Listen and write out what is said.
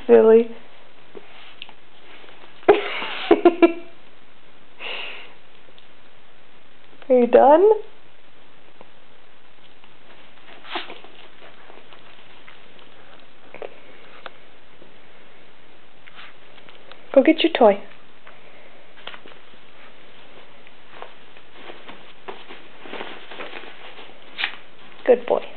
silly. Are you done? Go get your toy. Good boy.